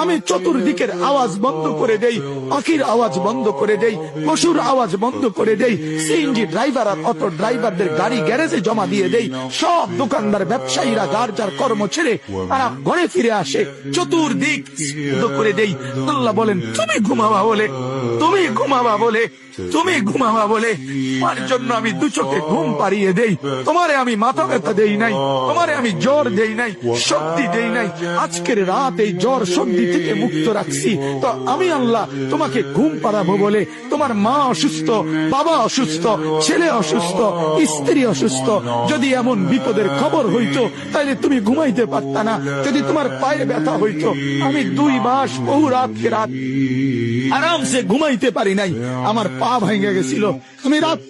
আমি চতুর্দিকের আওয়াজ বন্ধ করে দেই, পাখির আওয়াজ বন্ধ করে দেই, পশুর আওয়াজ বন্ধ করে দেই, সিএনজি ড্রাইভার আর অটো ড্রাইভারদের গাড়ি গ্যারেজে জমা দিয়ে দেই, সব দোকানদার ব্যবসায়ীরা যার যার কর্ম ছেড়ে তারা ঘরে ফিরে আসে, চতুর্দিক বন্ধ করে দেই। আল্লাহ বলেন তুমি ঘুমাবা বলে, তুমি ঘুমাবা বলে, তুমি ঘুমাবা বলে তোমার জন্য আমি দু চোখে ঘুম পাড়িয়ে দেই। তোমারে আমি মাথা ব্যথা দেই নাই, তোমারে আমি জ্বর দেই নাই, শক্তি দেই নাই। আজকের রাত এই জ্বর সর্দি থেকে মুক্ত রাখছি, তো আমি আল্লাহ তোমাকে ঘুম পাড়াবো বলে। তোমার মা অসুস্থ, বাবা অসুস্থ, ছেলে অসুস্থ, স্ত্রী অসুস্থ, যদি এমন বিপদের খবর হইতো তাহলে তুমি ঘুমাইতে পারতা না। যদি তোমার পায়ে ব্যথা হইতো, আমি 2 মাস বহু রাতকে রাত আরামসে ঘুমাইতে পারি নাই, আমার পা ভেঙে গেছিল, আমি রাত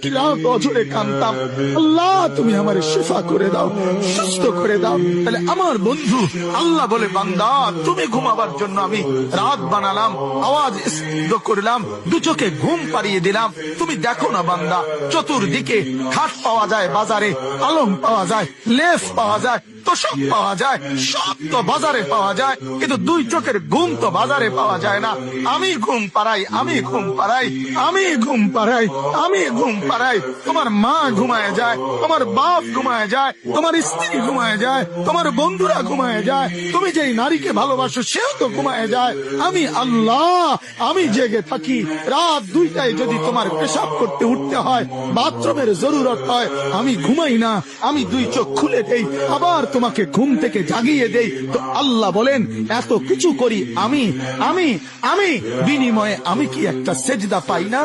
অজরে কাঁদতাম, আল্লাহ তুমি আমার শিফা করে দাও, সুস্থ করে দাও। তাহলে আমার বন্ধু আল্লাহ বলে বান্দা তুমি ঘুমাবার জন্য আমি রাত বানালাম, আওয়াজ স্তব্ধ করলাম, দু চোখে ঘুম পাড়িয়ে দিলাম। তুমি দেখো না বান্দা, চতুর্দিকে খাট পাওয়া যায় বাজারে, আলম পাওয়া যায়, লেফ পাওয়া যায়, তোষক পাওয়া যায়, সব তো বাজারে পাওয়া যায়, কিন্তু 2 চোখের ঘুম তো বাজারে পাওয়া যায় না। আমি ঘুম পাড়াই, আমি ঘুম পাড়াই, আমি ঘুম পাড়াই, আমি ঘুম পাড়াই। তোমার মা ঘুমায় যায়, তোমার বাপ ঘুমায় যায়, তোমার স্ত্রী ঘুমায় যায়, তোমার বন্ধুরা ঘুমায় যায়, তুমি যেই নারীকে ভালোবাসো সেও তো ঘুমায় যায়। আমি আল্লাহ আমি জেগে থাকি। রাত 2টায় যদি তোমার পেশাব করতে উঠতে হয়, বাথরুমের জরুরত হয়, আমি ঘুমাই না, আমি 2 চোখ খুলে দেই, আবার তোমাকে ঘুম থেকে জাগিয়ে দেই। তো আল্লাহ বলেন এত কিছু করি আমি, আমি আমি বিনিময়ে আমি কি একটা সেজদা পাই না?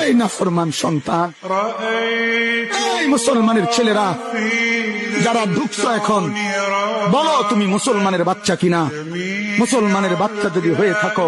এই নাফরমান সন্তান, এই মুসলমানের ছেলেরা যারা ঢুকছো এখন, বলো তুমি মুসলমানের বাচ্চা কিনা? মুসলমানের বাচ্চা যদি হয়ে থাকো